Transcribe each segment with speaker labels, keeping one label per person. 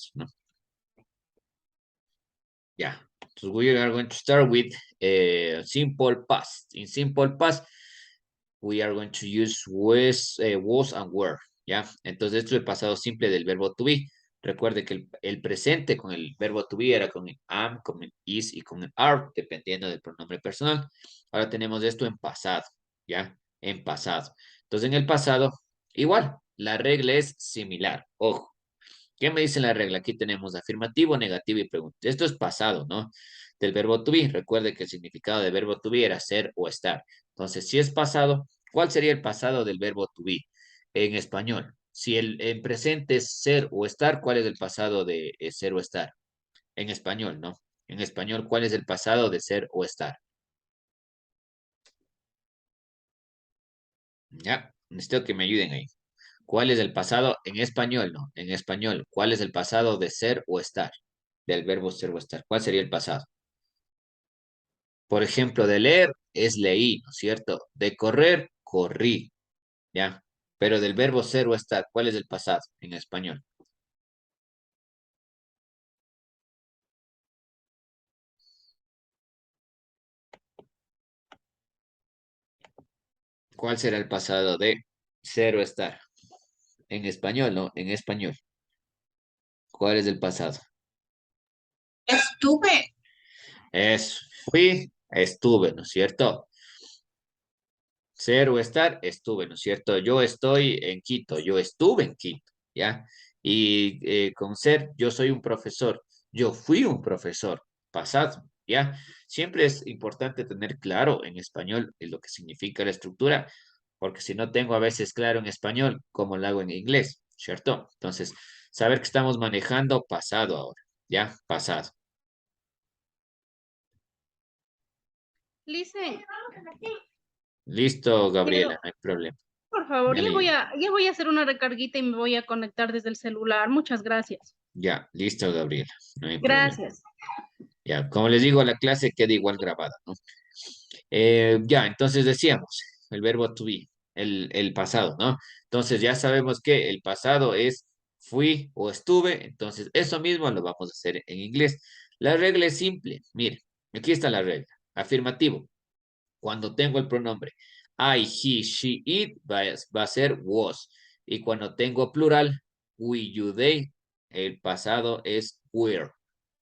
Speaker 1: caso, ¿no? Yeah. So we are going to start with simple past. In simple past, we are going to use was and were. ¿Ya? Entonces, esto es el pasado simple del verbo to be. Recuerde que el presente con el verbo to be era con el am, con el is y con el are, dependiendo del pronombre personal. Ahora tenemos esto en pasado, ¿ya? En pasado. Entonces, en el pasado, igual, la regla es similar. Ojo. ¿Qué me dice la regla? Aquí tenemos afirmativo, negativo y pregunta. Esto es pasado, ¿no? Del verbo to be. Recuerde que el significado del verbo to be era ser o estar. Entonces, si es pasado, ¿cuál sería el pasado del verbo to be en español? Si el en presente es ser o estar, ¿cuál es el pasado de ser o estar? En español, ¿no? En español, ¿cuál es el pasado de ser o estar? Ya, necesito que me ayuden ahí. ¿Cuál es el pasado en español, no? En español, ¿cuál es el pasado de ser o estar? Del verbo ser o estar. ¿Cuál sería el pasado? Por ejemplo, de leer es leí, ¿no es cierto? De correr, corrí, ¿ya? Pero del verbo ser o estar, ¿cuál es el pasado en español? ¿Cuál será el pasado de ser o estar? En español, ¿no? En español. ¿Cuál es el pasado?
Speaker 2: Estuve.
Speaker 1: Es fui, estuve, ¿no es cierto? Ser o estar, estuve, ¿no es cierto? Yo estoy en Quito, yo estuve en Quito, ¿ya? Y con ser, yo soy un profesor, yo fui un profesor, pasado, ¿ya? Siempre es importante tener claro en español lo que significa la estructura, porque si no tengo a veces claro en español, ¿cómo lo hago en inglés? ¿Cierto? Entonces, saber que estamos manejando pasado ahora, ¿ya? Pasado.
Speaker 2: Listen,
Speaker 1: Listo, Gabriela,
Speaker 2: quiero,
Speaker 1: no hay problema.
Speaker 2: por favor,
Speaker 1: Ya le
Speaker 2: ya voy a hacer una recarguita y me voy a conectar desde el celular. Muchas gracias.
Speaker 1: Ya, listo, Gabriela, no hay problema.
Speaker 2: Gracias.
Speaker 1: Ya, como les digo, la clase queda igual grabada, ¿no? Ya, entonces decíamos, el verbo to be, el pasado, ¿no? Entonces ya sabemos que el pasado es fui o estuve, entonces eso mismo lo vamos a hacer en inglés. La regla es simple, mire, aquí está la regla. Afirmativo, cuando tengo el pronombre I, he, she, it, va a ser was. Y cuando tengo plural, we, you, they, el pasado es were.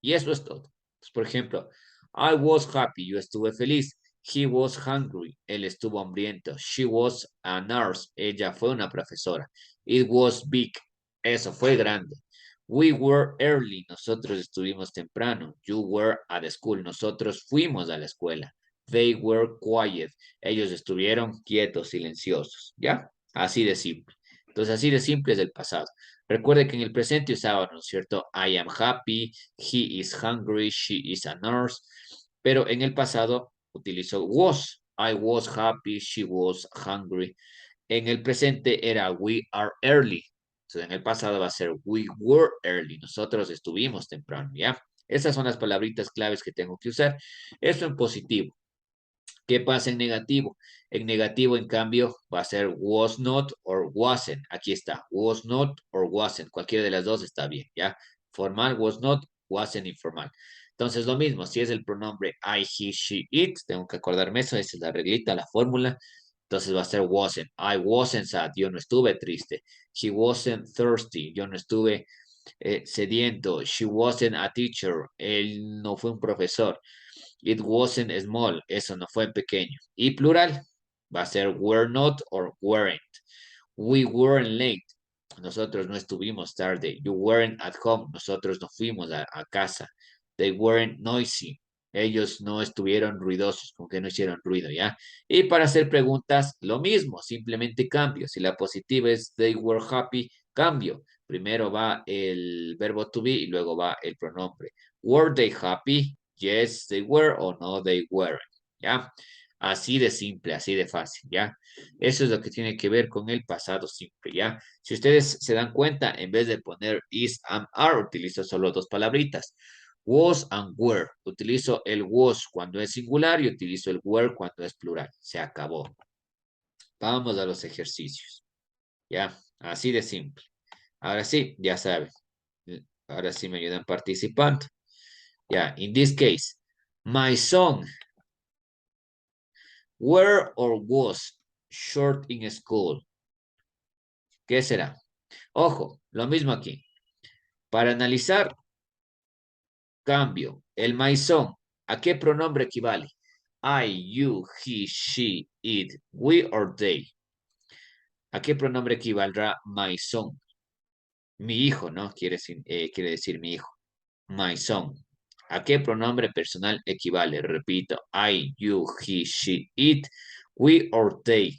Speaker 1: Y eso es todo. Pues, por ejemplo, I was happy, yo estuve feliz. He was hungry, él estuvo hambriento. She was a nurse, ella fue una profesora. It was big, eso fue grande. We were early, nosotros estuvimos temprano. You were at school, nosotros fuimos a la escuela. They were quiet, ellos estuvieron quietos, silenciosos, ¿ya? Así de simple. Entonces, así de simple es el pasado. Recuerde que en el presente usaba, ¿no es cierto? I am happy, he is hungry, she is a nurse. Pero en el pasado utilizó was. I was happy, she was hungry. En el presente era we are early. Entonces, en el pasado va a ser we were early. Nosotros estuvimos temprano, ¿ya? Esas son las palabritas claves que tengo que usar. Eso en positivo. ¿Qué pasa en negativo? En negativo, en cambio, va a ser was not or wasn't. Aquí está, was not or wasn't. Cualquiera de las dos está bien, ¿ya? Formal, was not, wasn't informal. Entonces, lo mismo, si es el pronombre I, he, she, it, tengo que acordarme eso, esa es la reglita, la fórmula. Entonces va a ser wasn't. I wasn't sad, yo no estuve triste. He wasn't thirsty, yo no estuve sediento. She wasn't a teacher, él no fue un profesor. It wasn't small, eso no fue pequeño. Y plural, va a ser were not or weren't. We weren't late, nosotros no estuvimos tarde. You weren't at home, nosotros no fuimos a casa. They weren't noisy, ellos no estuvieron ruidosos, como que no hicieron ruido, ¿ya? Y para hacer preguntas, lo mismo, simplemente cambio. Si la positiva es they were happy, cambio. Primero va el verbo to be y luego va el pronombre. Were they happy? Yes, they were o no, they weren't, ¿ya? Así de simple, así de fácil, ¿ya? Eso es lo que tiene que ver con el pasado simple, ¿ya? Si ustedes se dan cuenta, en vez de poner is, am, are, utilizo solo dos palabritas. Was and were. Utilizo el was cuando es singular y utilizo el were cuando es plural. Se acabó. Vamos a los ejercicios, ¿ya? Así de simple. Ahora sí, ya saben. Ahora sí me ayudan participando. Ya, in this case, my son were or was short in school. ¿Qué será? Ojo, lo mismo aquí. Para analizar, cambio. El my son, ¿a qué pronombre equivale? I, you, he, she, it, we or they. ¿A qué pronombre equivaldrá my son? Mi hijo, ¿no? Quiere decir mi hijo. My son. ¿A qué pronombre personal equivale? Repito, I, you, he, she, it, we or they.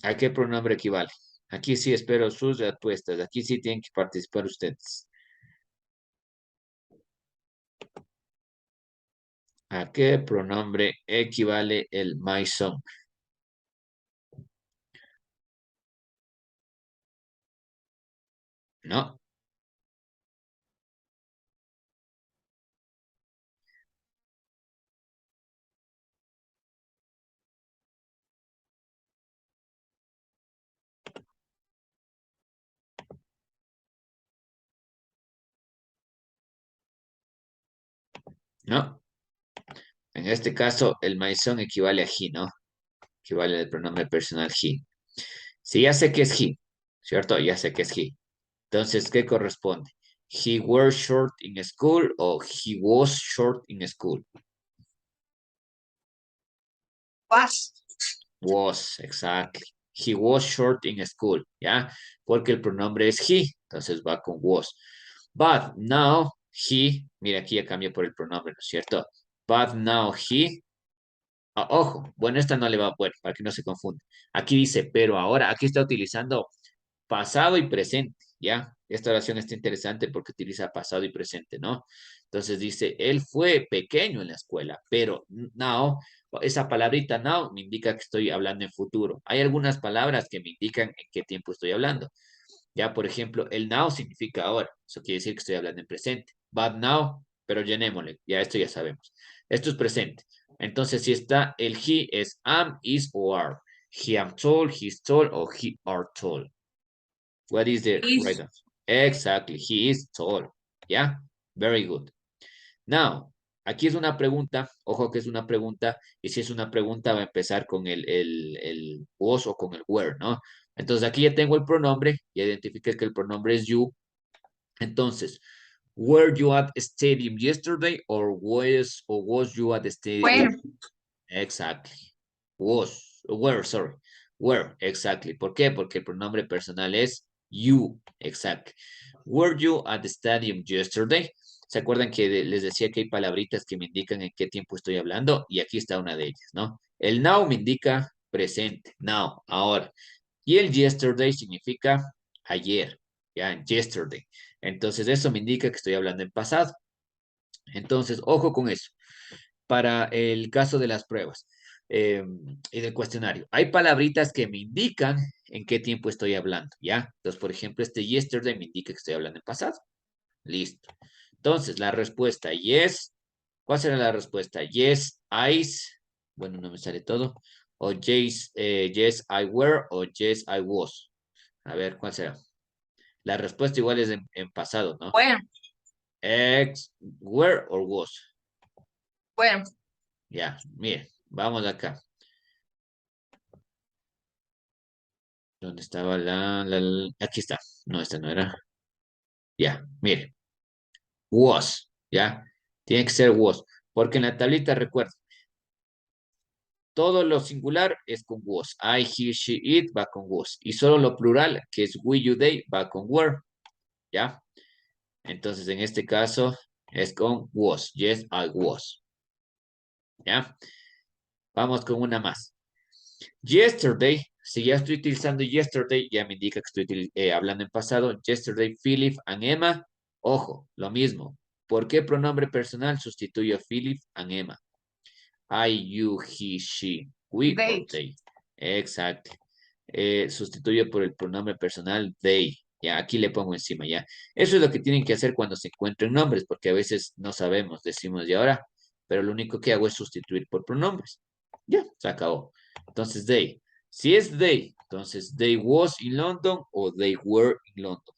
Speaker 1: ¿A qué pronombre equivale? Aquí sí espero sus respuestas. Aquí sí tienen que participar ustedes. ¿A qué pronombre equivale el my son? No, no. En este caso, el my son equivale a he, ¿no? Equivale al pronombre personal he. Sí, ya sé que es he, ¿cierto? Ya sé que es he. Entonces, ¿qué corresponde? He were short in school o he was short in school.
Speaker 3: Was.
Speaker 1: Was, exactly. He was short in school, ¿ya? Porque el pronombre es he, entonces va con was. But now he, mira aquí ya cambia por el pronombre, ¿no es cierto? But now he, ojo, bueno, esta no le va, bueno, para que no se confunda. Aquí dice, pero ahora, aquí está utilizando pasado y presente, ¿ya? Esta oración está interesante porque utiliza pasado y presente, ¿no? Entonces dice, él fue pequeño en la escuela, pero now, esa palabrita now me indica que estoy hablando en futuro. Hay algunas palabras que me indican en qué tiempo estoy hablando. Ya, por ejemplo, el now significa ahora. Eso quiere decir que estoy hablando en presente. But now, pero llenémosle. Ya esto ya sabemos. Esto es presente. Entonces, si está el he es am, is o are. He am told, he's told o he are told. What is the right
Speaker 3: Is.
Speaker 1: answer? Exactly, he is tall. Yeah, very good. Now, aquí es una pregunta, ojo que es una pregunta, y si es una pregunta va a empezar con el was o con el were, ¿no? Entonces aquí ya tengo el pronombre, ya identifiqué que el pronombre es you. Entonces, were you at stadium yesterday or was you at the stadium?
Speaker 3: Where.
Speaker 1: Exactly. Was, were, sorry. Were, exactly. ¿Por qué? Porque el pronombre personal es you, exactly. Were you at the stadium yesterday? ¿Se acuerdan que les decía que hay palabritas que me indican en qué tiempo estoy hablando? Y aquí está una de ellas, ¿no? El now me indica presente, now, ahora. Y el yesterday significa ayer, ya, yesterday. Entonces eso me indica que estoy hablando en pasado. Entonces, ojo con eso. Para el caso de las pruebas y del cuestionario, hay palabritas que me indican en qué tiempo estoy hablando, ¿ya? Entonces, por ejemplo, este yesterday me indica que estoy hablando en pasado. Listo. Entonces, la respuesta yes. ¿Cuál será la respuesta? Yes, bueno, no me sale todo. O yes, yes, I were o yes, I was. A ver, ¿cuál será? La respuesta igual es en pasado, ¿no?
Speaker 3: Where.
Speaker 1: Were or was.
Speaker 3: Where.
Speaker 1: Ya, mire, vamos acá. ¿Dónde estaba aquí está. No, esta no era. Ya, mire. Was, ¿ya? Tiene que ser was. Porque en la tablita, recuerda, todo lo singular es con was. I, he, she, it va con was. Y solo lo plural, que es we, you, they, va con were, ¿ya? Entonces, en este caso, es con was. Yes, I was. ¿Ya? Vamos con una más. Yesterday, si ya estoy utilizando yesterday, ya me indica que estoy hablando en pasado. Yesterday, Philip and Emma. Ojo, lo mismo. ¿Por qué pronombre personal sustituyo a Philip and Emma? I, you, he, she, we or
Speaker 3: They.
Speaker 1: they. Exacto. Sustituyo por el pronombre personal they. Ya, aquí le pongo encima, ya. Eso es lo que tienen que hacer cuando se encuentren nombres, porque a veces no sabemos, decimos de ahora, pero lo único que hago es sustituir por pronombres. Ya, se acabó. Entonces, they. Si es they, entonces they was in London o they were in London.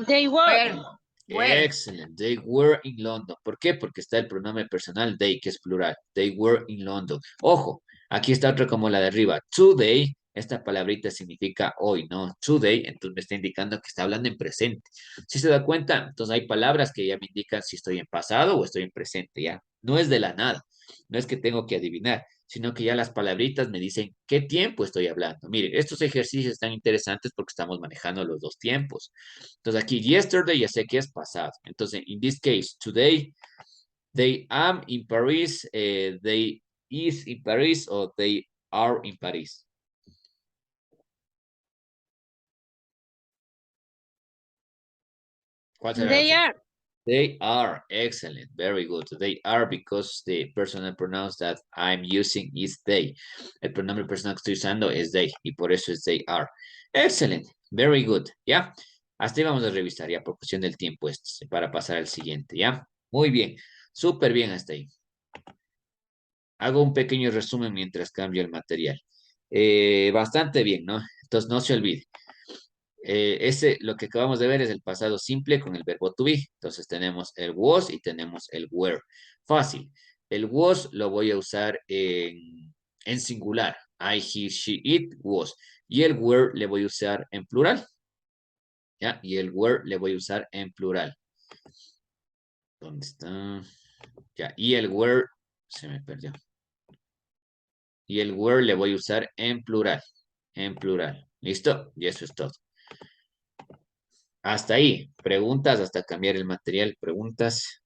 Speaker 2: They were.
Speaker 3: Where.
Speaker 1: Excellent. They were in London. ¿Por qué? Porque está el pronombre personal they, que es plural. They were in London. Ojo, aquí está otra como la de arriba. Today, esta palabrita significa hoy, ¿no? Today, entonces me está indicando que está hablando en presente. Si se da cuenta, entonces hay palabras que ya me indican si estoy en pasado o estoy en presente, ¿ya? No es de la nada. No es que tengo que adivinar, sino que ya las palabritas me dicen qué tiempo estoy hablando. Mire, estos ejercicios están interesantes porque estamos manejando los dos tiempos. Entonces aquí, yesterday ya sé que es pasado. Entonces, in this case, today, they am in Paris, they is in Paris, o they are in Paris. ¿Cuál será la
Speaker 2: They
Speaker 1: opción?
Speaker 2: are.
Speaker 1: They are. Excellent. Very good. They are because the personal pronouns that I'm using is they. El pronombre personal que estoy usando es they y por eso es they are. Excellent. Very good. ¿Ya? Hasta ahí vamos a revisar ya por cuestión del tiempo para pasar al siguiente. ¿Ya? Muy bien. Súper bien hasta ahí. Hago un pequeño resumen mientras cambio el material. Bastante bien, ¿no? Entonces no se olvide. Lo que acabamos de ver es el pasado simple con el verbo to be. Entonces tenemos el was y tenemos el were. Fácil. El was lo voy a usar en singular. I, he, she, it, was. Y el were le voy a usar en plural. ¿Ya? Y el were le voy a usar en plural. ¿Dónde está? Ya. Y el were se me perdió. Y el were le voy a usar en plural. En plural. ¿Listo? Y eso es todo. Hasta ahí. Preguntas hasta cambiar el material. Preguntas.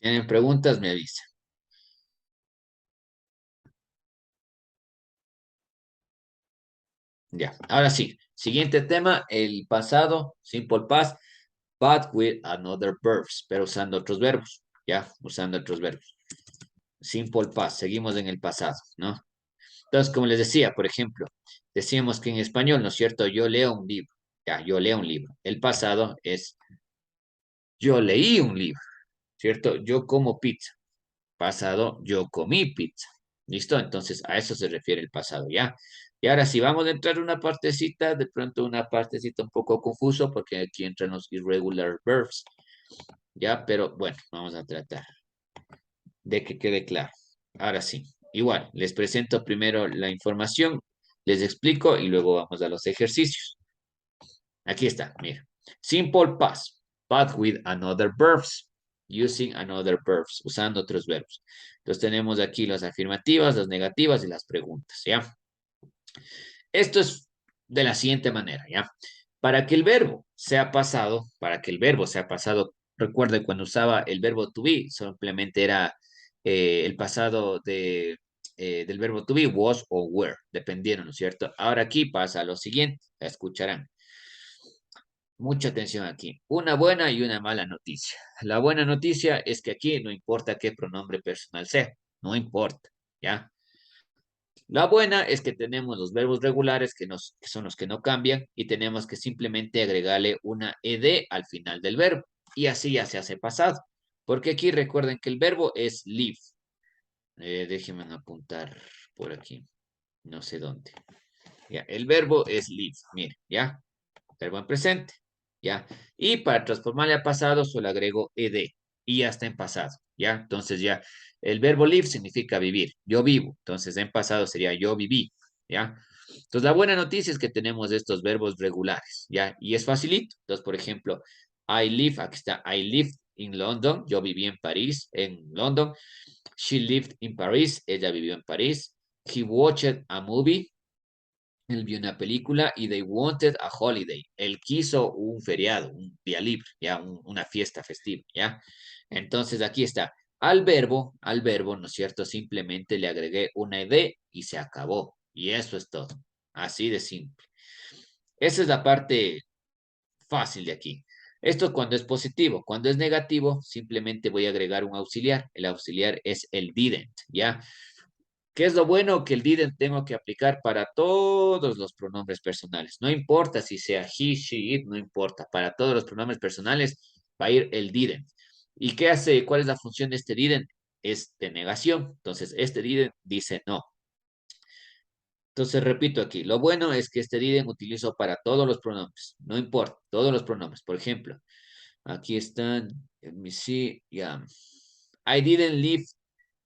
Speaker 1: ¿Tienen preguntas? Me avisan. Ya. Ahora sí. Siguiente tema. El pasado. Simple past. But with another verbs. Pero usando otros verbos. Ya. Usando otros verbos. Simple past. Seguimos en el pasado, ¿no? Entonces, como les decía, por ejemplo, decíamos que en español, ¿no es cierto? Yo leo un libro. Ya, yo leo un libro. El pasado es yo leí un libro, ¿cierto? Yo como pizza. Pasado, yo comí pizza. ¿Listo? Entonces, a eso se refiere el pasado, ¿ya? Y ahora sí, vamos a entrar una partecita, de pronto una partecita un poco confuso, porque aquí entran los irregular verbs, ¿ya? Pero bueno, vamos a tratar de que quede claro. Ahora sí, igual, les presento primero la información, les explico y luego vamos a los ejercicios. Aquí está, mira. Simple past, but with another verbs. Using another verbs, usando otros verbos. Entonces tenemos aquí las afirmativas, las negativas y las preguntas, ¿ya? Esto es de la siguiente manera, ¿ya? Para que el verbo sea pasado, recuerde cuando usaba el verbo to be, simplemente era el pasado del verbo to be, was o were, dependiendo, ¿no es cierto? Ahora aquí pasa lo siguiente, la escucharán. Mucha atención aquí. Una buena y una mala noticia. La buena noticia es que aquí no importa qué pronombre personal sea, no importa, ¿ya? La buena es que tenemos los verbos regulares que son los que no cambian y tenemos que simplemente agregarle una ed al final del verbo y así ya se hace pasado. Porque aquí recuerden que el verbo es live. Déjenme apuntar por aquí, no sé dónde. Ya, el verbo es live, mire, ¿ya? Verbo en presente, ¿ya? Y para transformarle a pasado solo agrego ed y ya está en pasado, ¿ya? Entonces ya, el verbo live significa vivir, yo vivo, entonces en pasado sería yo viví, ¿ya? Entonces la buena noticia es que tenemos estos verbos regulares, ¿ya? Y es facilito, entonces por ejemplo, I live, aquí está, I lived in London, yo viví en París, en London, she lived in Paris, ella vivió en París, he watched a movie, él vio una película y they wanted a holiday. Él quiso un feriado, un día libre, ya, una fiesta festiva, ya. Entonces aquí está. Al verbo, ¿no es cierto? Simplemente le agregué una ed y se acabó. Y eso es todo. Así de simple. Esa es la parte fácil de aquí. Esto cuando es positivo. Cuando es negativo, simplemente voy a agregar un auxiliar. El auxiliar es el didn't, ¿ya? ¿Qué es lo bueno? Que el didn't tengo que aplicar para todos los pronombres personales. No importa si sea he, she, it, no importa. Para todos los pronombres personales va a ir el didn't. ¿Y qué hace? ¿Cuál es la función de este didn't? Es de negación. Entonces, este didn't dice no. Entonces, repito aquí, lo bueno es que este didn't utilizo para todos los pronombres. No importa, todos los pronombres. Por ejemplo, aquí están, let me see, yeah. I didn't live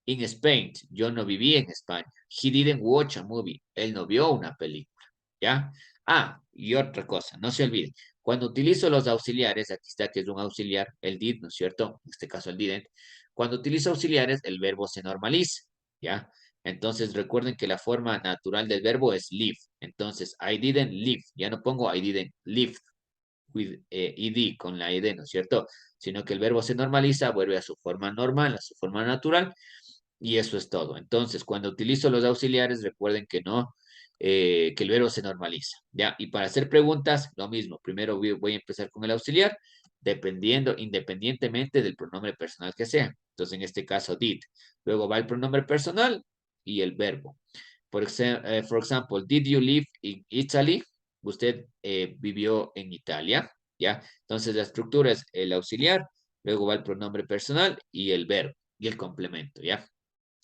Speaker 1: in Spain. Yo no viví en España. He didn't watch a movie. Él no vio una película. ¿Ya? Ah, y otra cosa, no se olviden. Cuando utilizo los auxiliares, aquí está que es un auxiliar, el did, ¿no es cierto? En este caso el didn't. Cuando utilizo auxiliares, el verbo se normaliza. ¿Ya? Entonces recuerden que la forma natural del verbo es live. Entonces, I didn't live. Ya no pongo I didn't live with ed con la ed, ¿no es cierto? Sino que el verbo se normaliza, vuelve a su forma normal, a su forma natural, y eso es todo. Entonces, cuando utilizo los auxiliares, recuerden que no, que el verbo se normaliza, ¿ya? Y para hacer preguntas, lo mismo. Primero voy a empezar con el auxiliar, independientemente del pronombre personal que sea. Entonces, en este caso, did. Luego va el pronombre personal y el verbo. For example, did you live in Italy? Usted vivió en Italia, ¿ya? Entonces, la estructura es el auxiliar, luego va el pronombre personal y el verbo y el complemento, ¿ya?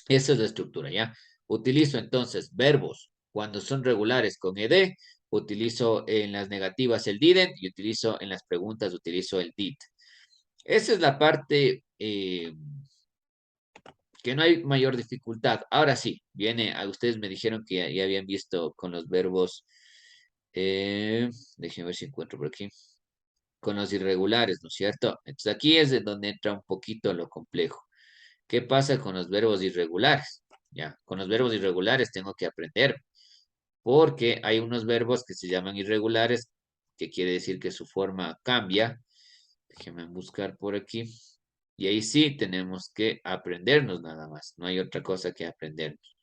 Speaker 1: Esa es la estructura, ¿ya? Utilizo entonces verbos cuando son regulares con ed, utilizo en las negativas el didn't y utilizo en las preguntas, utilizo el did. Esa es la parte que no hay mayor dificultad. Ahora sí, viene, a ustedes me dijeron que ya habían visto con los verbos, déjenme ver si encuentro por aquí, con los irregulares, ¿no es cierto? Entonces aquí es de donde entra un poquito lo complejo. ¿Qué pasa con los verbos irregulares? Ya, con los verbos irregulares tengo que aprender, porque hay unos verbos que se llaman irregulares, que quiere decir que su forma cambia. Déjenme buscar por aquí. Y ahí sí tenemos que aprendernos nada más. No hay otra cosa que aprendernos.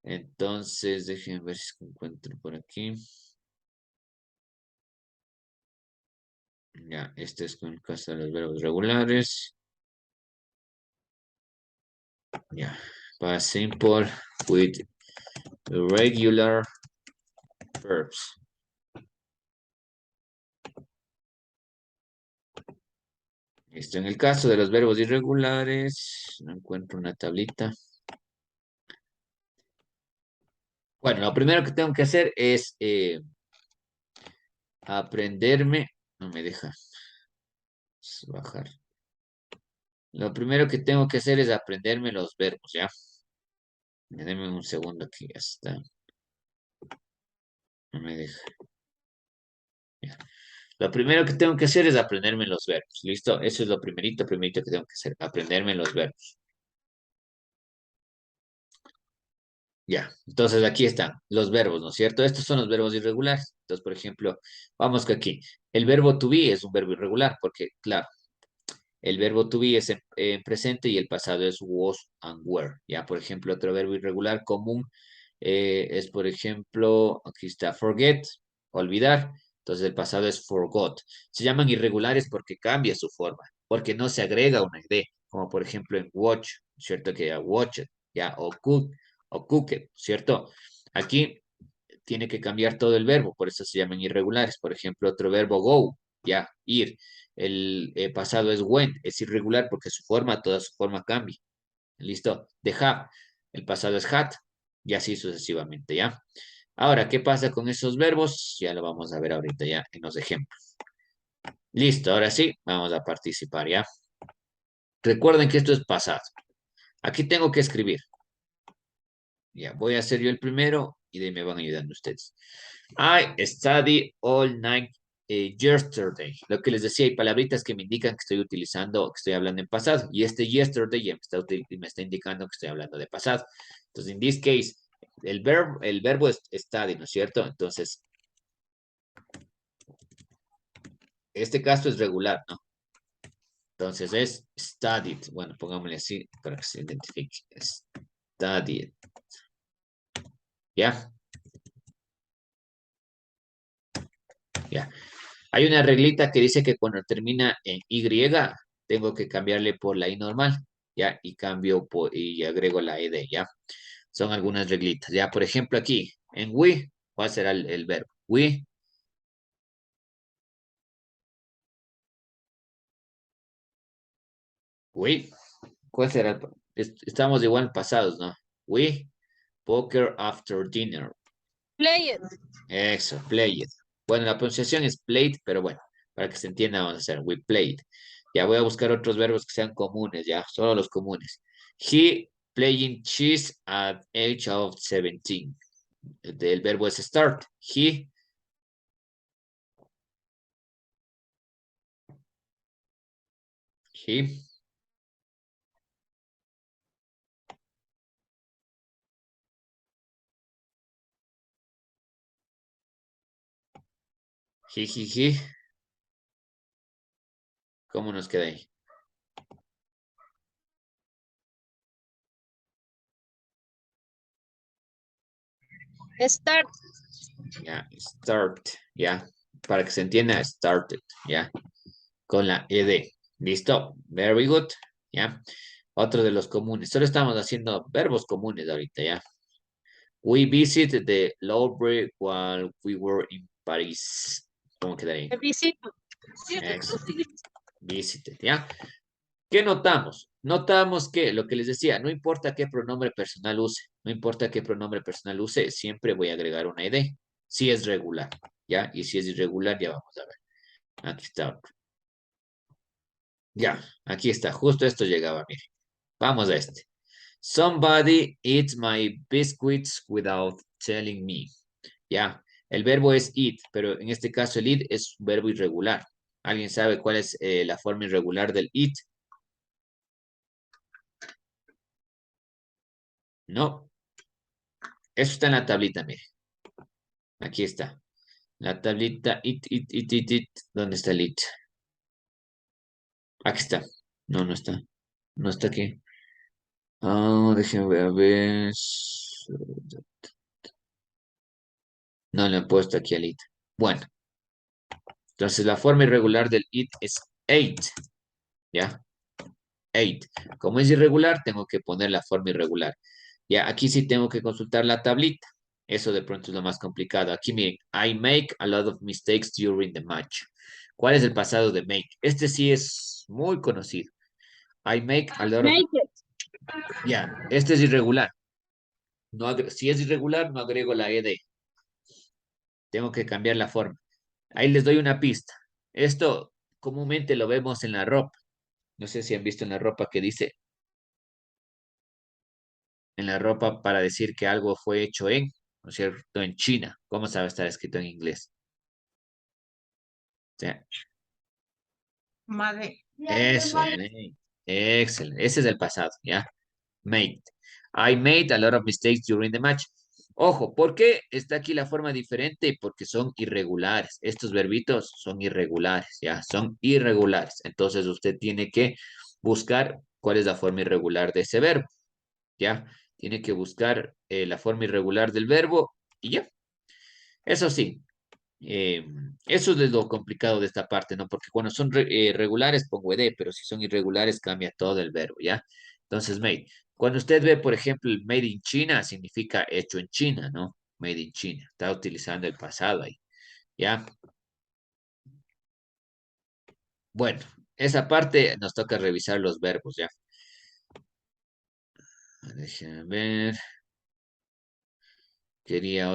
Speaker 1: Entonces, déjenme ver si encuentro por aquí. Ya, este es con el caso de los verbos regulares. Ya, past simple with irregular verbs. Listo, en el caso de los verbos irregulares, no encuentro una tablita. Bueno, lo primero que tengo que hacer es aprenderme. No me deja bajar. Lo primero que tengo que hacer es aprenderme los verbos, ¿ya? Denme un segundo aquí, ya está. No me deja. Ya. Lo primero que tengo que hacer es aprenderme los verbos. ¿Listo? Eso es lo primerito que tengo que hacer, aprenderme los verbos. Ya, entonces aquí están los verbos, ¿no es cierto? Estos son los verbos irregulares. Entonces, por ejemplo, vamos que aquí, el verbo to be es un verbo irregular, porque, claro, el verbo to be es en presente y el pasado es was and were. Ya, por ejemplo, otro verbo irregular común es, por ejemplo, aquí está forget, olvidar. Entonces, el pasado es forgot. Se llaman irregulares porque cambia su forma, porque no se agrega una id, como por ejemplo en watch, ¿cierto? Que ya watched, ya, o cooked, ¿cierto? Aquí tiene que cambiar todo el verbo, por eso se llaman irregulares. Por ejemplo, otro verbo go, ya, ir. El pasado es went, es irregular porque su forma, toda su forma cambia. ¿Listo? The have, el pasado es had, y así sucesivamente, ¿ya? Ahora, ¿qué pasa con esos verbos? Ya lo vamos a ver ahorita ya en los ejemplos. Listo, ahora sí, vamos a participar, ¿ya? Recuerden que esto es pasado. Aquí tengo que escribir. Ya, voy a hacer yo el primero y de ahí me van ayudando ustedes. I studied all night yesterday. Lo que les decía, hay palabritas que me indican que estoy utilizando, que estoy hablando en pasado. Y este yesterday ya me está indicando que estoy hablando de pasado. Entonces, en this case, el verbo es study, ¿no es cierto? Entonces, este caso es regular, ¿no? Entonces es studied. Bueno, pongámosle así para que se identifique. Studied. ¿Ya? Ya. Hay una reglita que dice que cuando termina en Y, tengo que cambiarle por la I normal, ¿ya? Y cambio y agrego la ED, ¿ya? Son algunas reglitas, ¿ya? Por ejemplo, aquí, en we, ¿cuál será el verbo? We, We. ¿Cuál será? Estamos igual pasados, ¿no? We poker after dinner.
Speaker 2: Play it.
Speaker 1: Eso, play it. Bueno, la pronunciación es played, pero bueno, para que se entienda vamos a hacer we played. Ya voy a buscar otros verbos que sean comunes, ya, solo los comunes. He playing chess at age of 17. El verbo es start. He, he. ¿Cómo nos queda ahí?
Speaker 2: Start.
Speaker 1: Ya, start, ya. Para que se entienda, started, ya. Con la ed. ¿Listo? Very good, ya. Otro de los comunes. Solo estamos haciendo verbos comunes ahorita, ya. We visited the Louvre while we were in Paris. ¿Cómo quedaría?
Speaker 2: Visito.
Speaker 1: Excellent. Visited, ¿ya? ¿Qué notamos? Notamos que lo que les decía, no importa qué pronombre personal use, no importa qué pronombre personal use, siempre voy a agregar una ed. Si es regular, ¿ya? Y si es irregular, ya vamos a ver. Aquí está otro. Ya, aquí está. Justo esto llegaba, mire. Vamos a este. Somebody eats my biscuits without telling me. Ya, el verbo es eat, pero en este caso el eat es un verbo irregular. ¿Alguien sabe cuál es la forma irregular del eat? No. Eso está en la tablita, mire. Aquí está. La tablita it. ¿Dónde está el it? Aquí está. No, no está. No está aquí. Ah, déjenme ver, a ver. No le he puesto aquí al it. Bueno, entonces la forma irregular del it es ate. ¿Ya? Ate. Como es irregular, tengo que poner la forma irregular. Ya, aquí sí tengo que consultar la tablita. Eso de pronto es lo más complicado. Aquí miren, I make a lot of mistakes during the match. ¿Cuál es el pasado de make? Este sí es muy conocido. I make a lot of...
Speaker 2: Make it.
Speaker 1: Ya, este es irregular. No si es irregular, no agrego la ed. Tengo que cambiar la forma. Ahí les doy una pista. Esto comúnmente lo vemos en la ropa. No sé si han visto en la ropa que dice en la ropa para decir que algo fue hecho en, ¿no es cierto? En China. ¿Cómo sabe estar escrito en inglés? O sea,
Speaker 3: Madre.
Speaker 1: eso, made. Excelente. Ese es el pasado, ¿ya? Made. I made a lot of mistakes during the match. Ojo, ¿por qué está aquí la forma diferente? Porque son irregulares. Estos verbitos son irregulares, ¿ya? Son irregulares. Entonces usted tiene que buscar cuál es la forma irregular de ese verbo, ¿ya? Tiene que buscar la forma irregular del verbo y ya. Eso sí, eh, eso es lo complicado de esta parte, ¿no? Porque cuando son regulares pongo ed, pero si son irregulares cambia todo el verbo, ¿ya? Entonces, made. Cuando usted ve, por ejemplo, el made in China, significa hecho en China, ¿no? Made in China. Está utilizando el pasado ahí, ¿ya? Bueno, esa parte nos toca revisar los verbos, ¿ya? Déjenme ver. Quería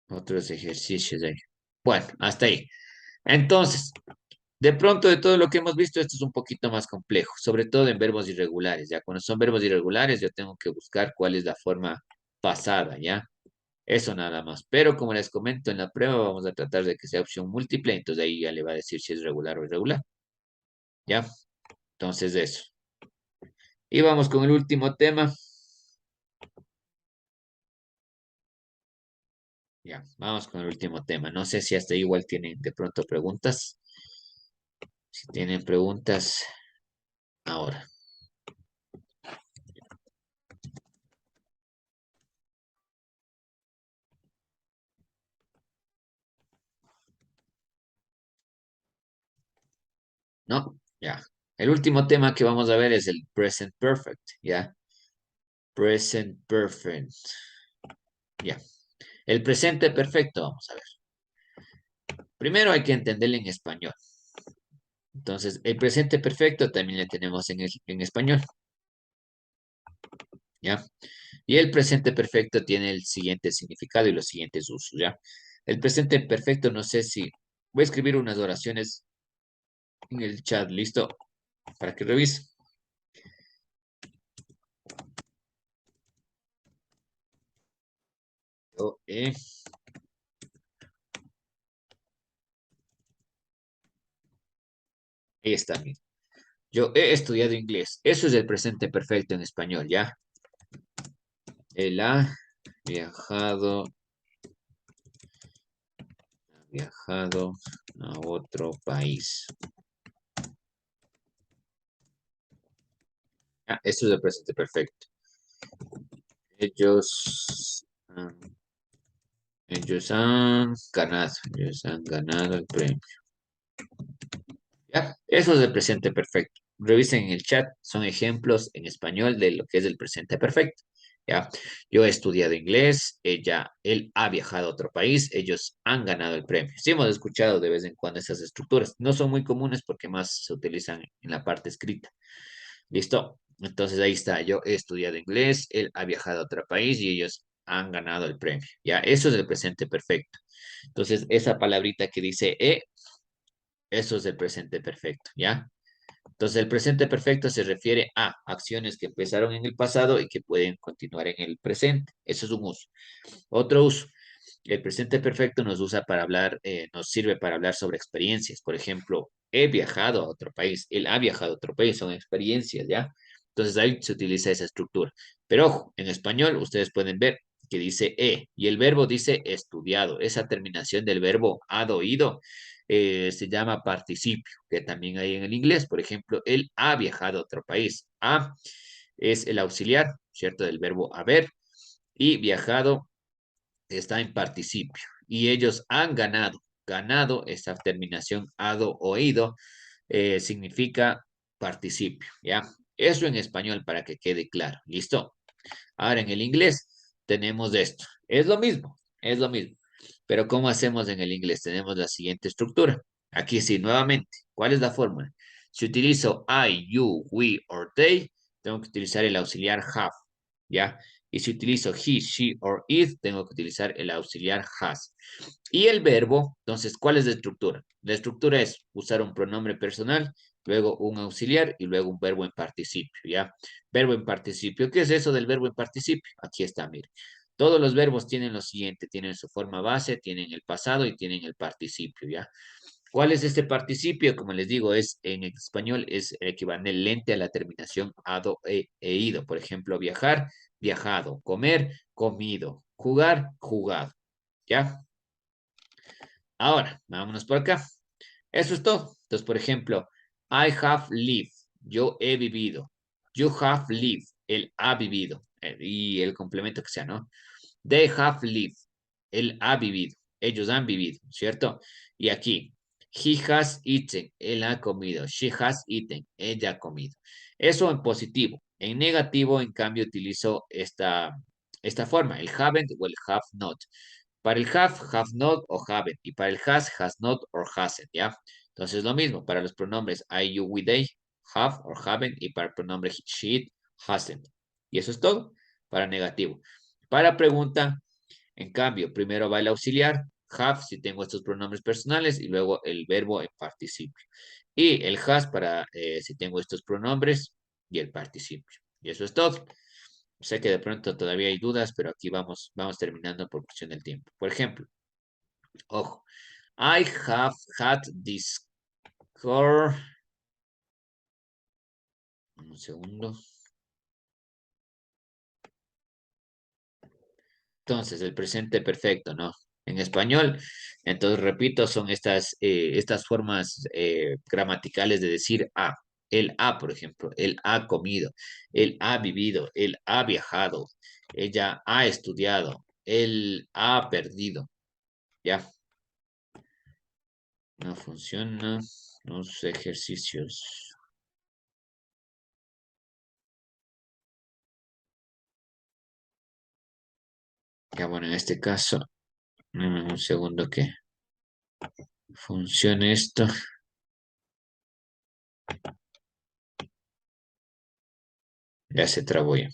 Speaker 1: otros ejercicios ahí. Bueno, hasta ahí. Entonces, de pronto, de todo lo que hemos visto, esto es un poquito más complejo, sobre todo en verbos irregulares, ¿ya? Cuando son verbos irregulares, yo tengo que buscar cuál es la forma pasada, ¿ya? Eso nada más. Pero como les comento en la prueba, vamos a tratar de que sea opción múltiple, entonces ahí ya le va a decir si es regular o irregular, ¿ya? Entonces eso. Y vamos con el último tema. Ya, vamos con el último tema. No sé si hasta ahí igual tienen de pronto preguntas. Si tienen preguntas, ahora. ¿No? Ya. El último tema que vamos a ver es el present perfect, ¿ya? Present perfect. Ya. El presente perfecto, vamos a ver. Primero hay que entenderlo en español. Entonces, el presente perfecto también le tenemos en español, ¿ya? Y el presente perfecto tiene el siguiente significado y los siguientes usos, ¿ya? El presente perfecto, no sé si voy a escribir unas oraciones en el chat, ¿listo? Para que revise. Yo ahí está, mira. Yo he estudiado inglés. Eso es el presente perfecto en español, ¿ya? Él ha viajado a otro país. Ah, eso es el presente perfecto. Ellos, han- ellos han ganado el premio. ¿Ya? Eso es el presente perfecto. Revisen en el chat, son ejemplos en español de lo que es el presente perfecto. ¿Ya? Yo he estudiado inglés, él ha viajado a otro país, ellos han ganado el premio. Sí hemos escuchado de vez en cuando esas estructuras. No son muy comunes porque más se utilizan en la parte escrita. ¿Listo? Entonces ahí está, yo he estudiado inglés, él ha viajado a otro país y ellos han ganado el premio. ¿Ya? Eso es el presente perfecto. Entonces, esa palabrita que dice eso es el presente perfecto, ¿ya? Entonces, el presente perfecto se refiere a acciones que empezaron en el pasado y que pueden continuar en el presente. Eso es un uso. Otro uso. El presente perfecto nos usa para hablar, nos sirve para hablar sobre experiencias. Por ejemplo, he viajado a otro país, él ha viajado a otro país, son experiencias, ¿ya? Entonces ahí se utiliza esa estructura. Pero ojo, en español ustedes pueden ver que dice y el verbo dice estudiado. Esa terminación del verbo ido se llama participio, que también hay en el inglés. Por ejemplo, él ha viajado a otro país. Ha es el auxiliar, ¿cierto? Del verbo haber y viajado está en participio y ellos han ganado. Ganado, esta terminación ado o ido, significa participio, ¿ya? Eso en español para que quede claro, ¿listo? Ahora en el inglés tenemos esto. Es lo mismo. Pero ¿cómo hacemos en el inglés? Tenemos la siguiente estructura. Aquí sí, nuevamente, ¿cuál es la fórmula? Si utilizo I, you, we or they, tengo que utilizar el auxiliar have, ¿ya? Y si utilizo he, she or it, tengo que utilizar el auxiliar has. Y el verbo, entonces, ¿cuál es la estructura? La estructura es usar un pronombre personal, luego un auxiliar y luego un verbo en participio, ¿ya? Verbo en participio. ¿Qué es eso del verbo en participio? Aquí está, mire. Todos los verbos tienen lo siguiente, tienen su forma base, tienen el pasado y tienen el participio, ¿ya? ¿Cuál es este participio? Como les digo, es en español es el equivalente a la terminación ado e ido. Por ejemplo, viajar, viajado, comer, comido, jugar, jugado, ¿ya? Ahora, vámonos por acá. Eso es todo. Entonces, por ejemplo, I have lived. Yo he vivido. You have lived. Él ha vivido. Y el complemento que sea, ¿no? They have lived. Él ha vivido. Ellos han vivido, ¿cierto? Y aquí, he has eaten. Él ha comido. She has eaten. Ella ha comido. Eso en positivo. En negativo, en cambio, utilizo esta forma, el haven't o el have not. Para el have not o haven't. Y para el has not or hasn't, ¿ya? Entonces lo mismo para los pronombres I, you, we, they, have or haven't. Y para el pronombre she, it, hasn't. Y eso es todo para negativo. Para pregunta, en cambio, primero va el auxiliar, have si tengo estos pronombres personales y luego el verbo en participio. Y el has para si tengo estos pronombres y el participio. Y eso es todo. Sé que de pronto todavía hay dudas, pero aquí vamos terminando por cuestión del tiempo. Por ejemplo, ojo, I have had this car. Un segundo. Entonces, el presente perfecto, ¿no? En español, entonces, repito, son estas formas gramaticales de decir a. Él ha, por ejemplo, él ha comido, él ha vivido, él ha viajado, ella ha estudiado, él ha perdido, ¿ya? No funciona los ejercicios. Ya, bueno, en este caso, un segundo que funcione esto. Ya se trabó ya.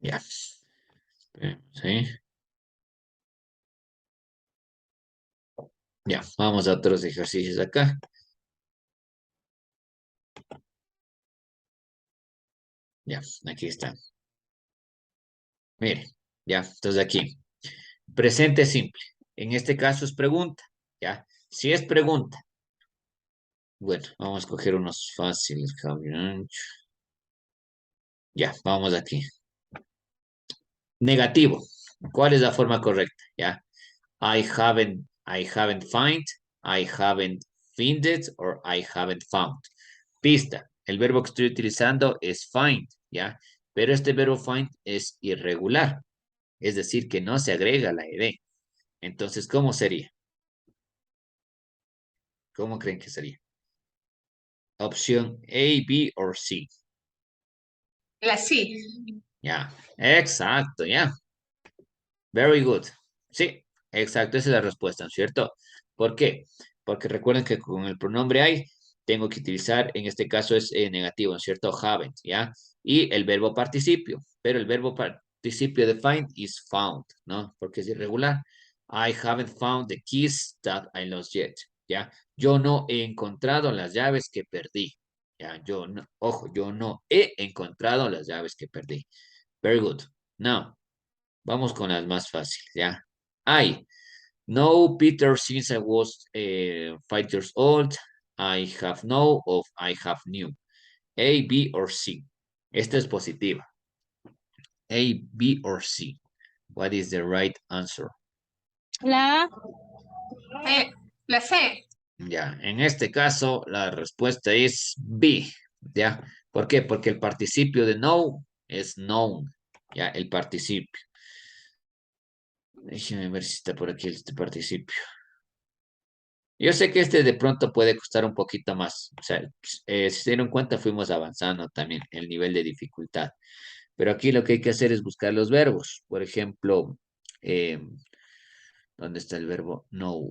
Speaker 1: Ya. Sí. Ya, vamos a otros ejercicios acá. Ya, aquí está. Mire, ya, entonces aquí. Presente simple. En este caso es pregunta. Ya, si es pregunta. Bueno, vamos a coger unos fáciles. Ya, vamos aquí. Negativo. ¿Cuál es la forma correcta? Ya. I haven't find, I haven't found or I haven't found. Pista. El verbo que estoy utilizando es find, ¿ya? Pero este verbo find es irregular. Es decir, que no se agrega la ed. Entonces, ¿cómo sería? ¿Cómo creen que sería? Opción A, B o C.
Speaker 3: La sí.
Speaker 1: Ya, exacto, ya. Very good. Sí, exacto, esa es la respuesta, ¿no es cierto? ¿Por qué? Porque recuerden que con el pronombre I tengo que utilizar, en este caso es negativo, ¿no es cierto? Haven't, ¿ya? Y el verbo participio, pero el verbo participio de find is found, ¿no? Porque es irregular. I haven't found the keys that I lost yet, ¿ya? Yo no he encontrado las llaves que perdí, ¿ya? Yo no, ojo, yo no he encontrado las llaves que perdí. Very good. Now, vamos con las más fáciles, ¿ya? I know Peter since I was 5 years old. I have know of I have knew. A, B or C. Esta es positiva. A, B or C. What is the right answer?
Speaker 2: La
Speaker 3: La C.
Speaker 1: Ya, en este caso la respuesta es B, ¿ya? ¿Por qué? Porque el participio de know es known, ¿ya? El participio. Déjeme ver si está por aquí este participio. Yo sé que este de pronto puede costar un poquito más. O sea, si se dieron cuenta, fuimos avanzando también el nivel de dificultad. Pero aquí lo que hay que hacer es buscar los verbos. Por ejemplo, eh, ¿dónde está el verbo? No.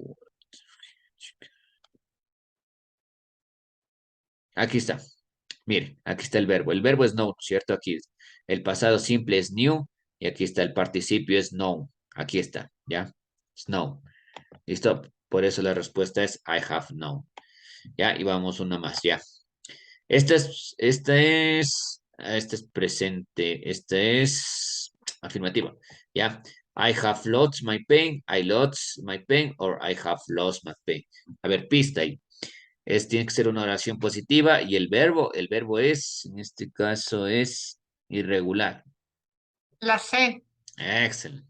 Speaker 1: Aquí está. Miren, aquí está el verbo. El verbo es know, ¿cierto? Aquí el pasado simple es new y aquí está el participio es know. Aquí está, ¿ya? Es know. ¿Listo? Por eso la respuesta es I have known. Ya, y vamos una más, ya. Este es presente, este es afirmativo, ¿ya? I have lost my pen, I lost my pen, or I have lost my pen. A ver, pista ahí. Tiene que ser una oración positiva y el verbo es, en este caso es irregular.
Speaker 3: La C.
Speaker 1: Excelente.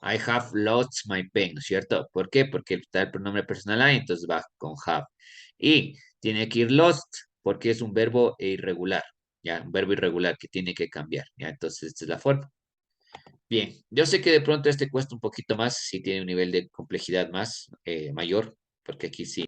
Speaker 1: I have lost my pen, ¿cierto? ¿Por qué? Porque está el pronombre personal I, entonces va con have. Y tiene que ir lost porque es un verbo irregular, ¿ya? Un verbo irregular que tiene que cambiar, ¿ya? Entonces, esta es la forma. Bien, yo sé que de pronto este cuesta un poquito más, si tiene un nivel de complejidad más, mayor, porque aquí sí